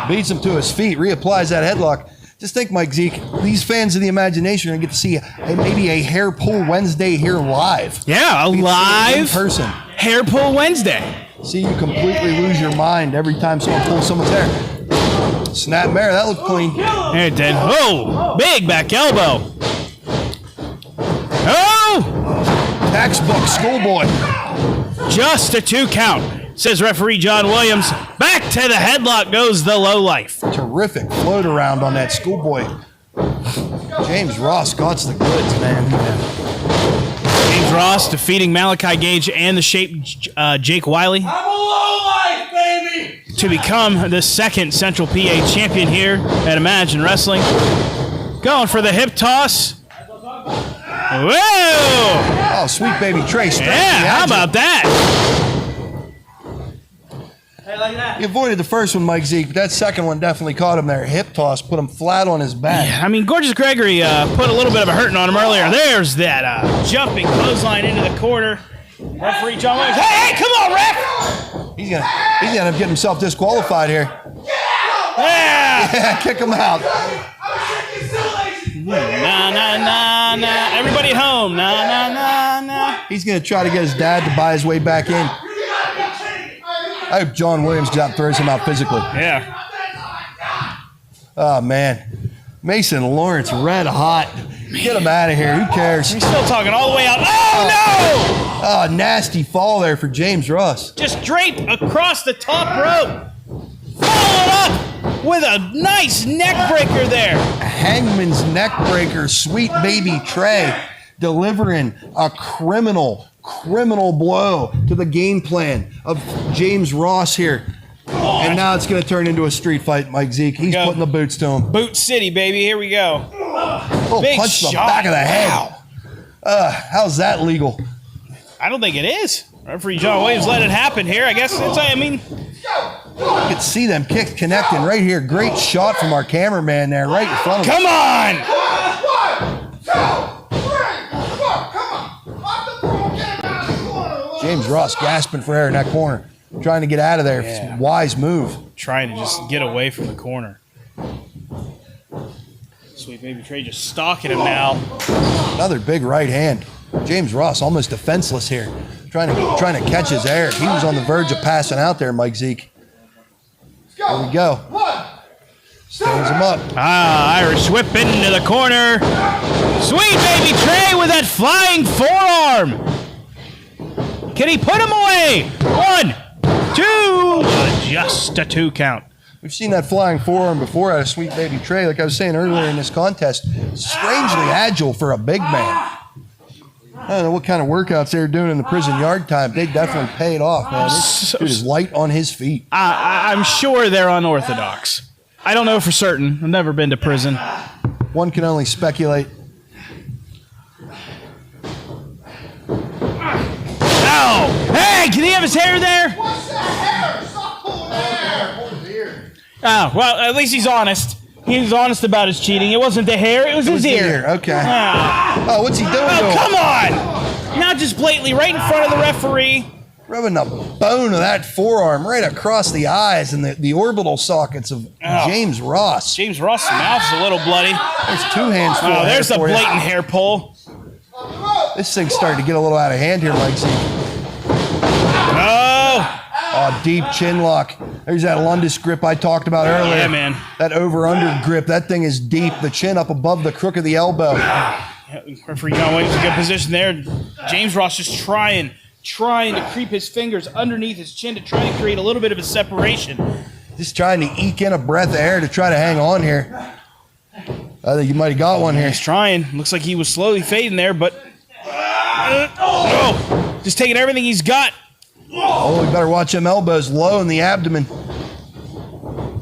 Beats him to his feet, reapplies that headlock. Just think, Mike Zeke, these fans of the Imagination are going to get to see maybe a hair pull Wednesday here live. Yeah, a live in person. Hair pull Wednesday. See you completely lose your mind every time someone pulls someone's hair. Snap mare, that looked clean. There it did. Oh, big back elbow. Oh! Textbook schoolboy. Just a 2 count, says referee John Williams. Back to the headlock goes the low life. Terrific float around on that schoolboy. James Ross got the goods, man. James Ross defeating Malachi Gage and the Shape Jake Wiley. I'm a low life, baby. To become the 2nd Central PA champion here at Imagine Wrestling. Going for the hip toss. Whoa! Oh, sweet baby Trey. Yeah, how about that? Hey, like that. He avoided the first one, Mike Zeke, but that second one definitely caught him there. Hip toss, put him flat on his back. Yeah, I mean, Gorgeous Gregory put a little bit of a hurting on him earlier. There's that jumping clothesline into the corner. Referee John Williams. Hey, come on, ref! He's gonna end up getting himself disqualified here. Yeah! Yeah, kick him out. Nah, nah, nah, nah. Everybody at home. Nah, nah, nah, nah. He's gonna try to get his dad to buy his way back in. I hope John Williams throws him out physically. Yeah. Oh, man. Mason Lawrence, red hot. Get him out of here. Who cares? He's still talking all the way out. Oh, no! Oh, nasty fall there for James Ross. Just draped across the top rope. Followed up with a nice neck breaker there. A hangman's neck breaker. Sweet baby Trey delivering a criminal blow to the game plan of James Ross here. And now it's going to turn into a street fight, Mike Zeke. He's putting the boots to him. Boot City, baby. Here we go. Oh, Big punch to the shot. back of the head. Wow. How's that legal? I don't think it is. Referee John Williams let it happen here. I guess it's, I mean. You can see them kicks connecting right here. Great shot from our cameraman there, right in front of him. Come on! 1, 2, 3, 4, come on. Off the floor, get him out of the corner. James Ross gasping for air in that corner, trying to get out of there. Yeah. Wise move. Trying to just get away from the corner. Sweet baby Trey just stalking him now. Another big right hand. James Ross almost defenseless here, trying to catch his air. He was on the verge of passing out there, Mike Zeke. Here we go. Stands him up. Irish whip into the corner. Sweet baby Trey with that flying forearm. Can he put him away? 1, 2. Just a 2 count. We've seen that flying forearm before out of Sweet Baby Trey. Like I was saying earlier in this contest, strangely agile for a big man. I don't know what kind of workouts they were doing in the prison yard time. They definitely paid off, man. This dude is light on his feet. I'm sure they're unorthodox. I don't know for certain. I've never been to prison. One can only speculate. Oh! Hey, can he have his hair there? What's that hair? Stop pulling hair. Hold his ear. Oh, well, at least he's honest. He was honest about his cheating. It wasn't the hair, it was his ear. Okay. Ah. Oh, what's he doing? Oh, come on! Not just blatantly right in front of the referee. Rubbing the bone of that forearm right across the eyes and the orbital sockets of James Ross. James Ross' mouth's a little bloody. There's 2 hands full. Oh, there's a for you. blatant hair pull. This thing's starting to get a little out of hand here, Mike Z. Oh, deep chin lock. There's that Lundis grip I talked about earlier. Yeah, man. That over-under grip. That thing is deep. The chin up above the crook of the elbow. Referee John Williams in a good position there. James Ross just trying to creep his fingers underneath his chin to try and create a little bit of a separation. Just trying to eke in a breath of air to try to hang on here. I think you might have got one here. He's trying. Looks like he was slowly fading there, but just taking everything he's got. Oh, we better watch them elbows low in the abdomen.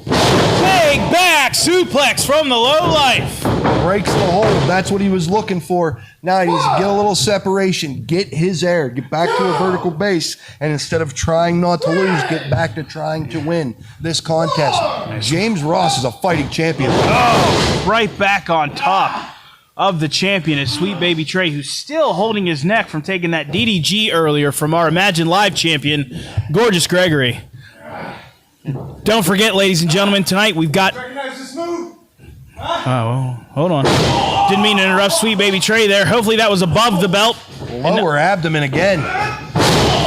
Big back suplex from the lowlife. Breaks the hold. That's what he was looking for. Now he needs to get a little separation, get his air, get back to a vertical base, and instead of trying not to lose, get back to trying to win this contest. James Ross is a fighting champion. Oh, right back on top of the champion is Sweet Baby Trey, who's still holding his neck from taking that DDG earlier from our Imagine Live champion, Gorgeous Gregory. Don't forget, ladies and gentlemen, tonight we've got... Oh, hold on. Didn't mean to interrupt Sweet Baby Trey there. Hopefully that was above the belt. Lower abdomen again.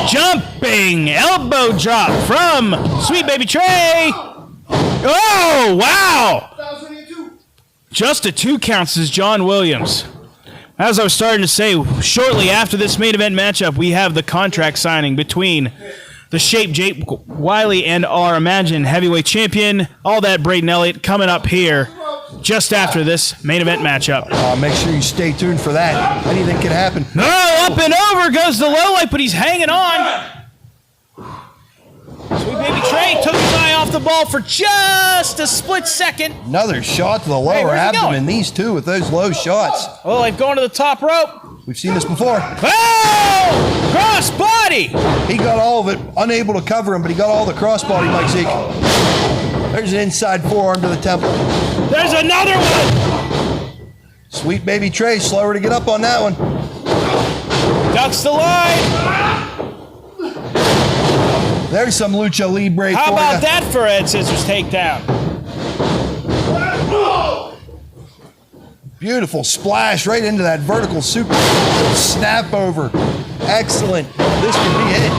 Jumping elbow drop from Sweet Baby Trey. Oh, wow. Just a 2 count is John Williams. As I was starting to say, shortly after this main event matchup, we have the contract signing between the Shape Jake Wiley and our Imagine heavyweight champion. All that Braden Elliott coming up here just after this main event matchup. Make sure you stay tuned for that. Anything can happen. No, up and over goes the low light, but he's hanging on. Sweet Baby Trey took his eye off the ball for just a split second. Another shot to the lower abdomen. These two with those low shots. Oh, they've gone to the top rope. We've seen this before. Oh! Cross body! He got all of it, unable to cover him, but he got all the crossbody, Mike Zeke. There's an inside forearm to the temple. There's another one! Sweet Baby Trey, slower to get up on that one. Ducks the line. There's some lucha libre How for about ya. that for Ed Scissors takedown? Beautiful splash right into that vertical super snap over. Excellent. This could be it.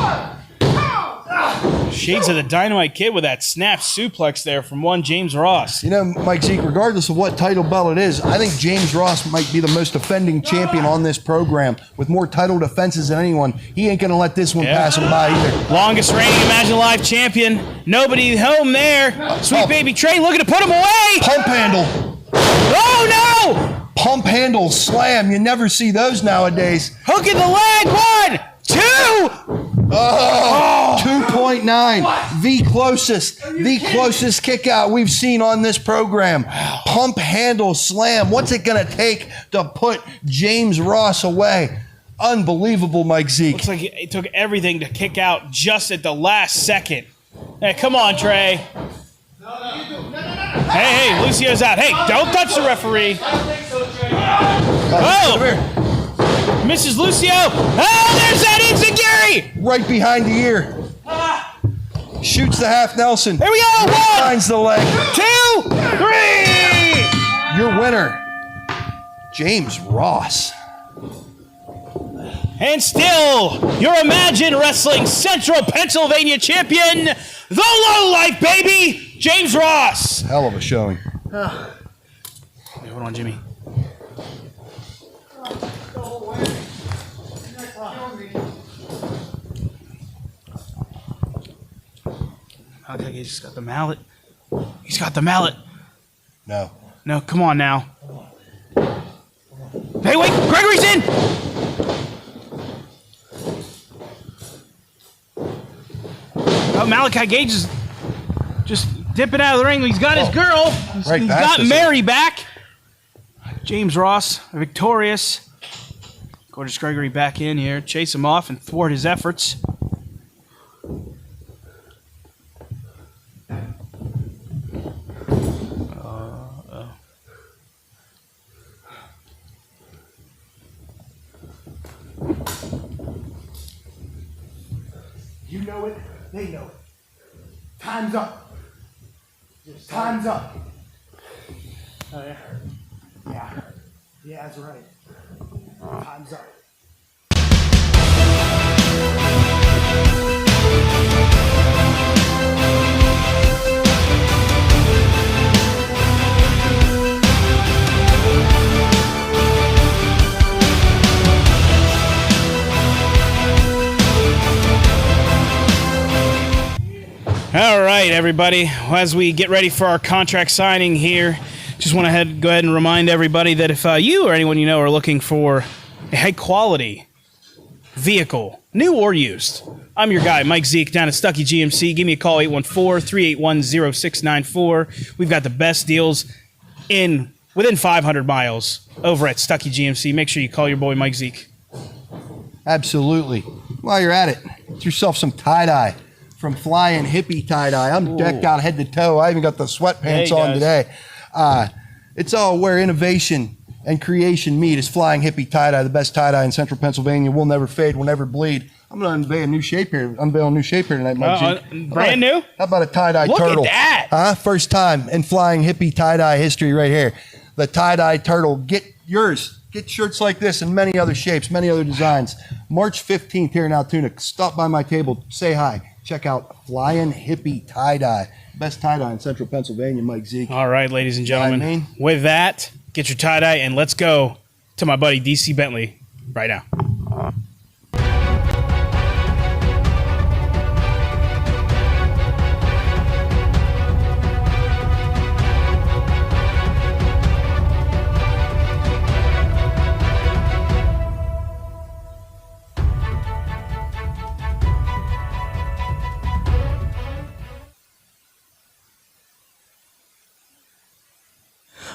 Shades of the Dynamite Kid with that snap suplex there from one James Ross. You know, Mike Zeke, regardless of what title belt it is, I think James Ross might be the most defending champion on this program with more title defenses than anyone. He ain't going to let this one pass him by either. Longest reigning Imagine Live champion. Nobody home there. Sweet Baby Trey looking to put him away. Pump handle. Oh, no! Pump handle slam. You never see those nowadays. Hook in the leg. 1, 2. Oh, 2.9. The closest kick out we've seen on this program. Pump handle slam. What's it going to take to put James Ross away? Unbelievable, Mike Zeke. Looks like it took everything to kick out just at the last second. Hey, come on, Trey. Hey, Lucio's out. Hey, don't touch the referee. Oh! Mrs. Lucio. Oh, there's that Enziguri! Right behind the ear. Shoots the half Nelson. Here we go. 1. Finds the leg. 2, 3. Your winner, James Ross. And still, your Imagine Wrestling Central Pennsylvania champion, the lowlife baby, James Ross. Hell of a showing. Hey, hold on, Jimmy. Okay, he's just got the mallet. He's got the mallet. No. No, come on now. Hey, wait, Gregory's in! Malachi Gage is just dipping out of the ring. He's got his girl. He's got Mary back. James Ross victorious. Gorgeous Gregory back in here. Chase him off and thwart his efforts. You know it, they know it. Time's up. Time's up. Oh, yeah. Yeah. Yeah, that's right. Time's up. All right, everybody. As we get ready for our contract signing here, just want to go ahead and remind everybody that if you or anyone you know are looking for a high-quality vehicle, new or used, I'm your guy, Mike Zeke, down at Stuckey GMC. Give me a call, 814-381-0694. We've got the best deals within 500 miles over at Stuckey GMC. Make sure you call your boy, Mike Zeke. Absolutely. While you're at it, get yourself some tie-dye from Flying Hippie Tie-Dye. I'm decked out head to toe. I even got the sweatpants on today. It's all where innovation and creation meet is Flying Hippie Tie-Dye, the best tie-dye in central Pennsylvania. Will never fade, will never bleed. I'm going to unveil a new shape here tonight, Mike G. Brand new? How about a tie-dye Look turtle? Look at that. First time in Flying Hippie Tie-Dye history right here. The tie-dye turtle. Get yours. Get shirts like this and many other shapes, many other designs. March 15th here in Altoona. Stop by my table. Say hi. Check out Flying Hippie Tie-Dye. Best tie-dye in central Pennsylvania, Mike Zeke. All right, ladies and gentlemen. With that, get your tie-dye and let's go to my buddy DC Bentley right now.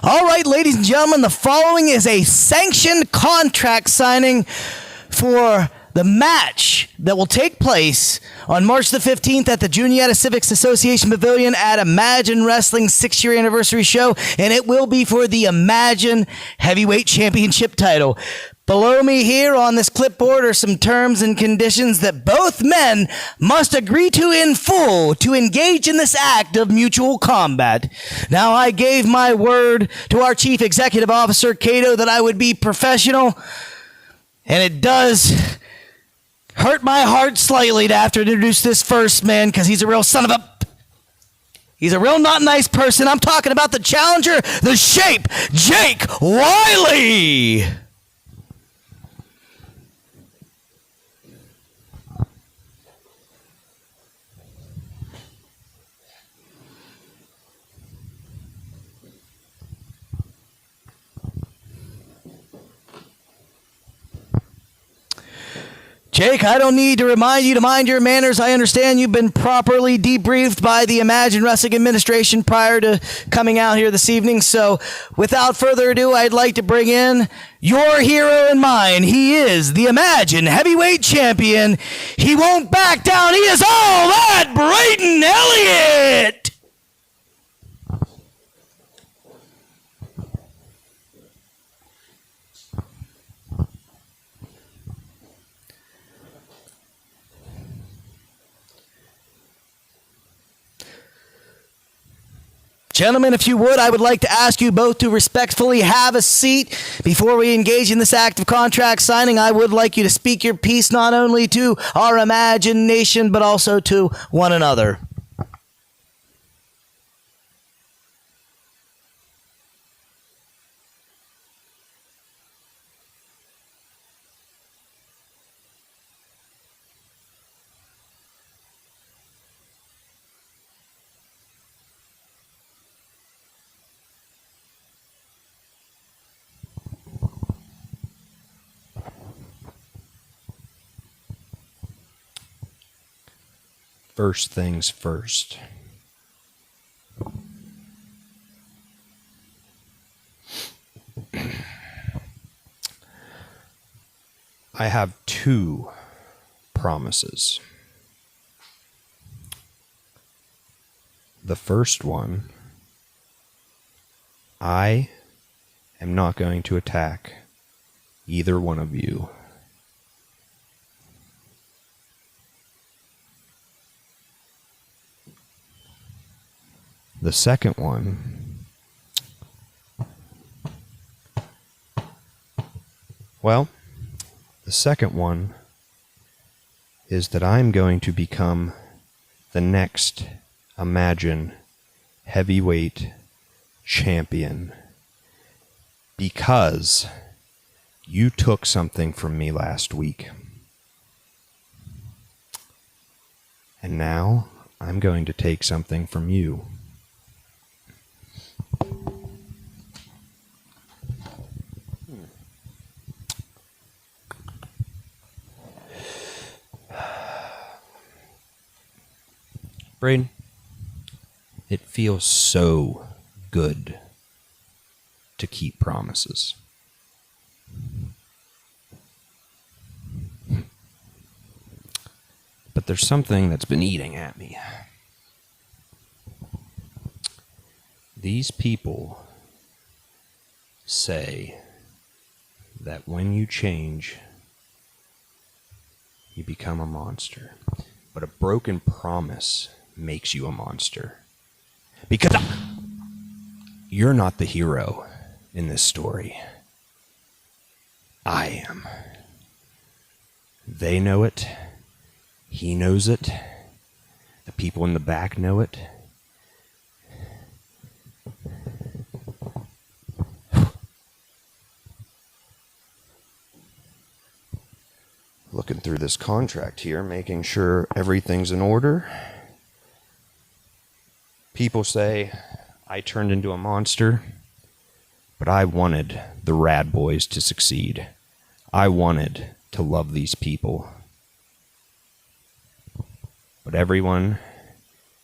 All right, ladies and gentlemen, the following is a sanctioned contract signing for the match that will take place on March the 15th at the Juniata Civics Association Pavilion at Imagine Wrestling's 6-year anniversary show, and it will be for the Imagine Heavyweight Championship title. Below me here on this clipboard are some terms and conditions that both men must agree to in full to engage in this act of mutual combat. Now, I gave my word to our Chief Executive Officer, Cato, that I would be professional, and it does hurt my heart slightly to have to introduce this first man because he's a real he's a real not nice person. I'm talking about the challenger, the Shape, Jake Wiley. Jake, I don't need to remind you to mind your manners. I understand you've been properly debriefed by the Imagine Wrestling Administration prior to coming out here this evening. So without further ado, I'd like to bring in your hero and mine. He is the Imagine Heavyweight Champion. He won't back down. He is all that Braden Elliott. Gentlemen, if you would, I would like to ask you both to respectfully have a seat before we engage in this act of contract signing. I would like you to speak your piece not only to our imagination, but also to one another. First things first. I have 2 promises. The first one, I am not going to attack either one of you. The second one, well, the second one is that I'm going to become the next Imagine heavyweight champion because you took something from me last week. And now I'm going to take something from you. Braden, it feels so good to keep promises. But there's something that's been eating at me. These people say that when you change, you become a monster. But a broken promise makes you a monster. Because you're not the hero in this story. I am. They know it. He knows it. The people in the back know it. Looking through this contract here, making sure everything's in order. People say I turned into a monster, but I wanted the Rad Boys to succeed. I wanted to love these people. But everyone,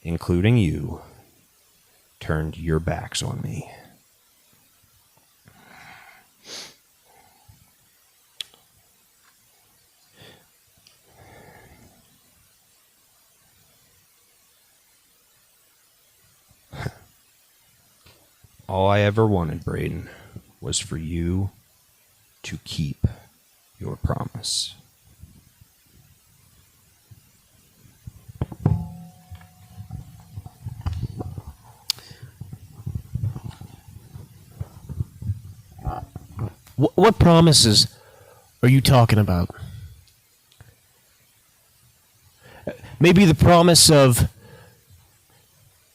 including you, turned your backs on me. All I ever wanted, Braden, was for you to keep your promise. What promises are you talking about? Maybe the promise of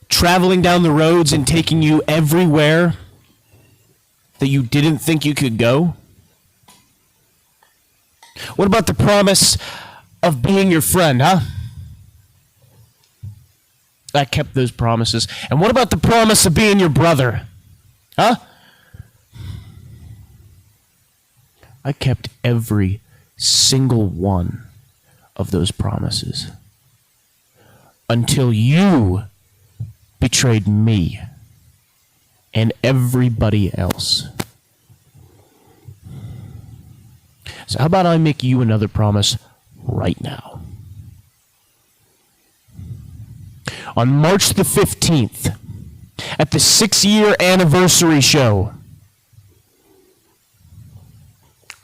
traveling down the roads and taking you everywhere that you didn't think you could go? What about the promise of being your friend, huh? I kept those promises. And what about the promise of being your brother? Huh? I kept every single one of those promises until you betrayed me and everybody else. So how about I make you another promise right now? On March the 15th, at the 6-year anniversary show,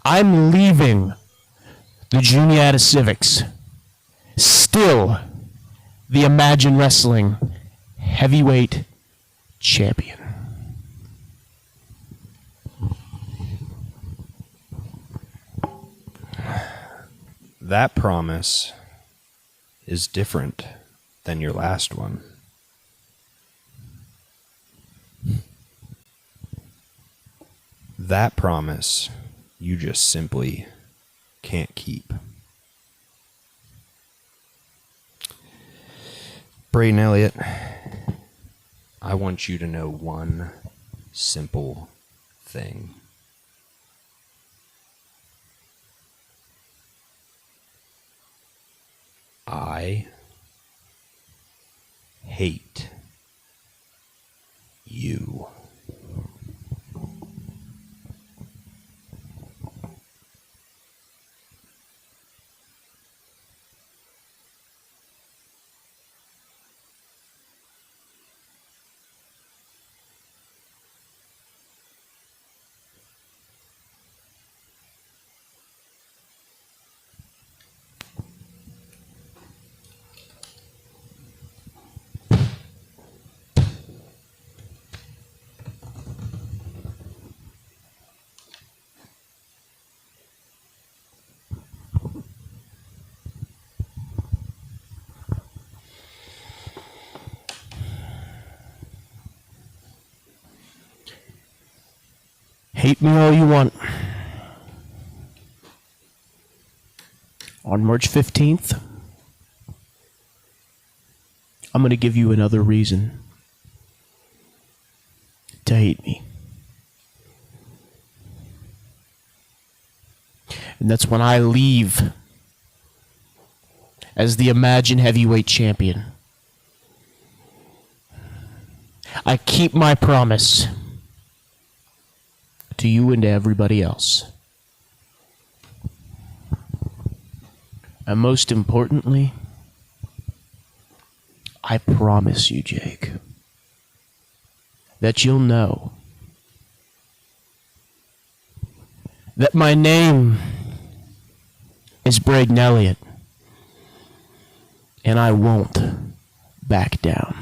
I'm leaving the Juniata Civics, still the Imagine Wrestling heavyweight champion. That promise is different than your last one. That promise you just simply can't keep. Braden Elliott, I want you to know one simple thing. I hate you. Hate me all you want. On March 15th, I'm going to give you another reason to hate me. And that's when I leave as the Imagine Heavyweight Champion. I keep my promise to you and to everybody else. And most importantly, I promise you, Jake, that you'll know that my name is Braden Elliott, and I won't back down.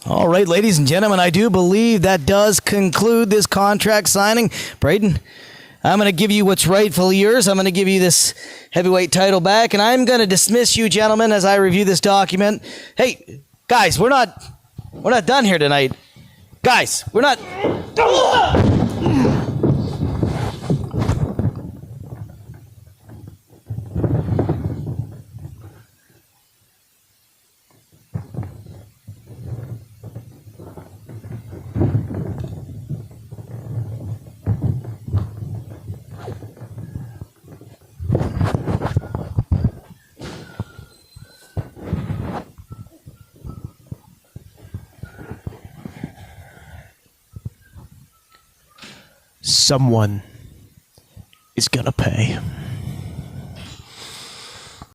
All right, ladies and gentlemen, I do believe that does conclude this contract signing. Braden, I'm going to give you what's rightfully yours. I'm going to give you this heavyweight title back, and I'm going to dismiss you gentlemen as I review this document. Hey, guys, we're not done here tonight. Guys, we're not... Someone is gonna pay.